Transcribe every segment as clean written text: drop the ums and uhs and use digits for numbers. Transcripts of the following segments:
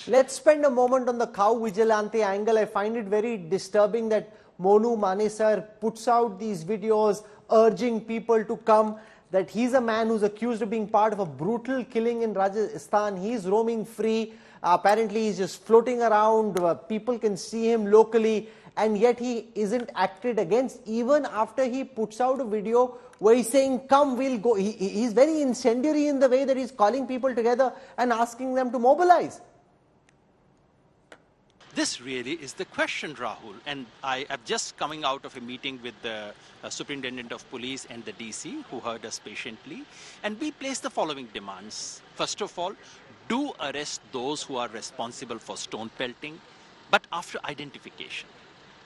Let's spend a moment on the cow vigilante angle. I find it very disturbing that Monu Manesar puts out these videos urging people to come, that he's a man who's accused of being part of a brutal killing in Rajasthan. He's roaming free. Apparently, he's just floating around. People can see him locally, and yet he isn't acted against, even after he puts out a video where he's saying, come, we'll go. He's very incendiary in the way that he's calling people together and asking them to mobilize. This really is the question, Rahul, and I am just coming out of a meeting with the Superintendent of Police and the DC, who heard us patiently, and we placed the following demands. First of all, do arrest those who are responsible for stone pelting, but after identification.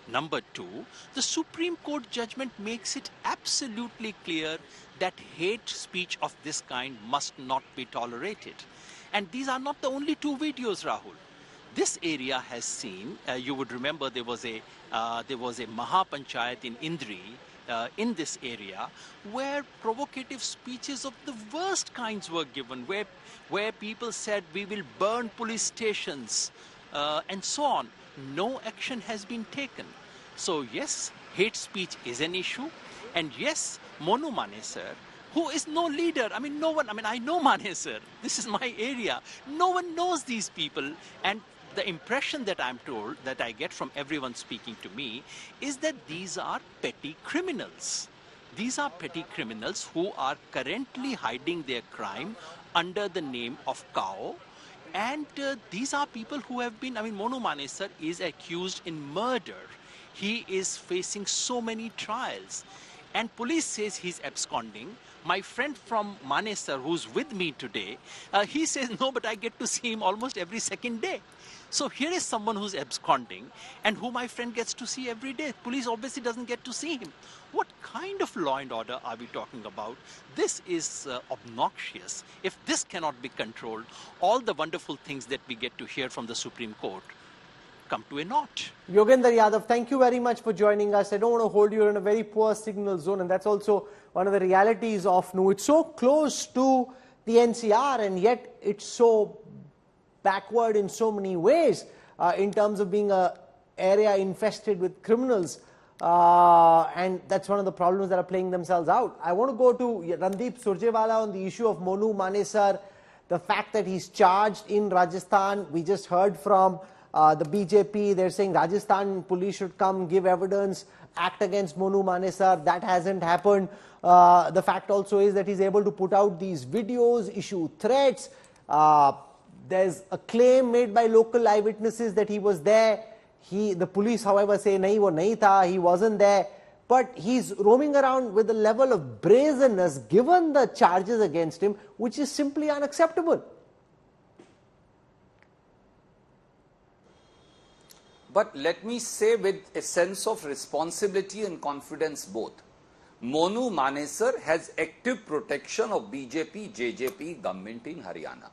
Number two, the Supreme Court judgment makes it absolutely clear that hate speech of this kind must not be tolerated. And these are not the only two videos, Rahul. This area has seen, you would remember there was a Mahapanchayat in Indri, in this area, where provocative speeches of the worst kinds were given, where people said we will burn police stations and so on. No action has been taken. So yes, hate speech is an issue, and yes, Monu Manesar, who is no leader. I mean, no one, I know Manesar. This is my area. No one knows these people, and the impression that I'm told, that I get from everyone speaking to me, is that these are petty criminals. These are petty criminals who are currently hiding their crime under the name of cow. And these are people who have been, Monu Manesar is accused in murder. He is facing so many trials. And police says he's absconding. My friend from Manesar, who's with me today, he says, no, but I get to see him almost every second day. So here is someone who's absconding and who my friend gets to see every day. Police obviously doesn't get to see him. What kind of law and order are we talking about? This is obnoxious. If this cannot be controlled, all the wonderful things that we get to hear from the Supreme Court come to a naught. Yogendra Yadav, thank you very much for joining us. I don't want to hold you in a very poor signal zone, and that's also one of the realities of Nu. It's so close to the NCR, and yet it's so backward in so many ways in terms of being an area infested with criminals. And that's one of the problems that are playing themselves out. I want to go to Randeep Surjewala on the issue of Monu Manesar, the fact that he's charged in Rajasthan. We just heard from the BJP. They're saying Rajasthan police should come, give evidence, act against Monu Manesar. That hasn't happened. The fact also is that he's able to put out these videos, issue threats. There's a claim made by local eyewitnesses that he was there. The police, however, say nahi wo nahi tha, he wasn't there. But he's roaming around with a level of brazenness, given the charges against him, which is simply unacceptable. But let me say with a sense of responsibility and confidence both, Monu Manesar has active protection of BJP, JJP government in Haryana.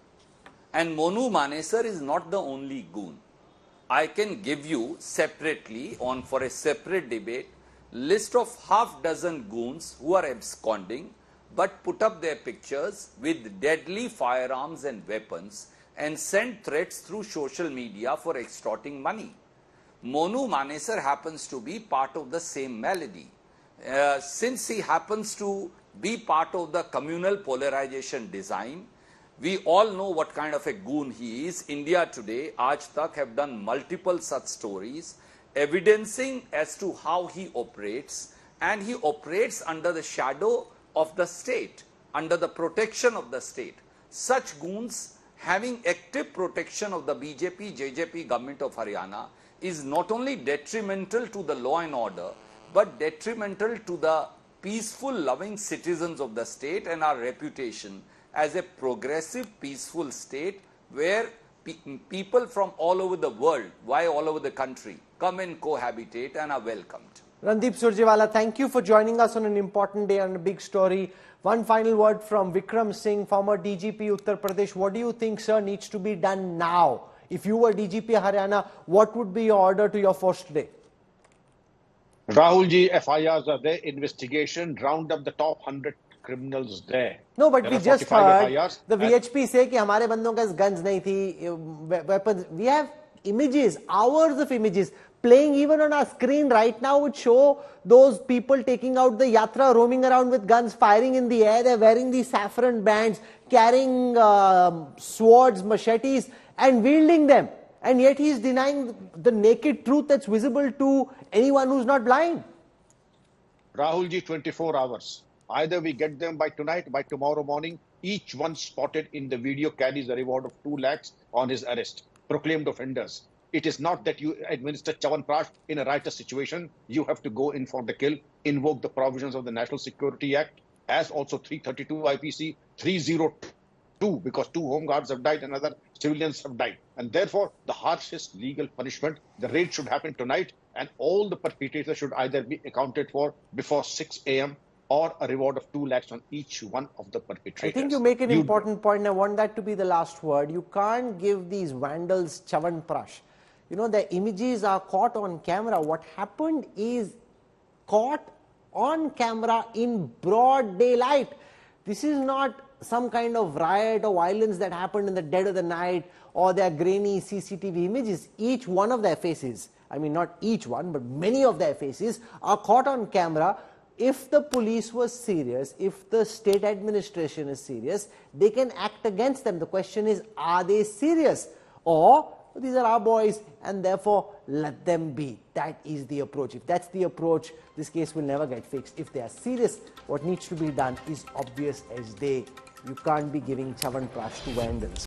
And Monu Manesar is not the only goon. I can give you separately, for a separate debate, list of half-dozen goons who are absconding but put up their pictures with deadly firearms and weapons and send threats through social media for extorting money. Monu Manesar happens to be part of the same malady. Since he happens to be part of the communal polarization design, we all know what kind of a goon he is. India Today, Aaj Tak have done multiple such stories evidencing as to how he operates, and he operates under the shadow of the state, under the protection of the state. Such goons having active protection of the BJP, JJP government of Haryana is not only detrimental to the law and order, but detrimental to the peaceful, loving citizens of the state and our reputation as a progressive, peaceful state where people from all over the world, why all over the country, come and cohabitate and are welcomed. Randeep Surjewala, thank you for joining us on an important day and a big story. One final word from Vikram Singh, former DGP Uttar Pradesh. What do you think, sir, needs to be done now? If you were DGP Haryana, what would be your order to your force today? Rahul ji, FIRs are there, investigation, round up the top 100 criminals there. No, but There we are just 45 heard FIRs the VHP say कि हमारे बंदों के guns नहीं थी, weapons. We have images, hours of images playing even on our screen right now, which show those people taking out the yatra, roaming around with guns, firing in the air. They're wearing these saffron bands, carrying swords, machetes, and wielding them. And yet he's denying the naked truth that's visible to anyone who's not blind. Rahulji, 24 hours. Either we get them by tonight, by tomorrow morning. Each one spotted in the video carries a reward of 2 lakhs on his arrest. Proclaimed offenders. It is not that you administer Chavanprash in a riotous situation. You have to go in for the kill, invoke the provisions of the National Security Act, as also 332 IPC, 302, because 2 home guards have died and other civilians have died. And therefore, the harshest legal punishment, the raid should happen tonight, and all the perpetrators should either be accounted for before 6 a.m. or a reward of 2 lakhs on each one of the perpetrators. I think you make an important point, and I want that to be the last word. You can't give these vandals Chavanprash. You know, the images are caught on camera. What happened is caught on camera in broad daylight. This is not some kind of riot or violence that happened in the dead of the night or their grainy CCTV images. Each one of their faces, I mean not each one, but many of their faces are caught on camera. If the police was serious, if the state administration is serious, they can act against them. The question is, are they serious? Or these are our boys and therefore let them be. That is the approach. If that's the approach, this case will never get fixed. If they are serious, what needs to be done is obvious as day. You can't be giving Chavanprash to vandals.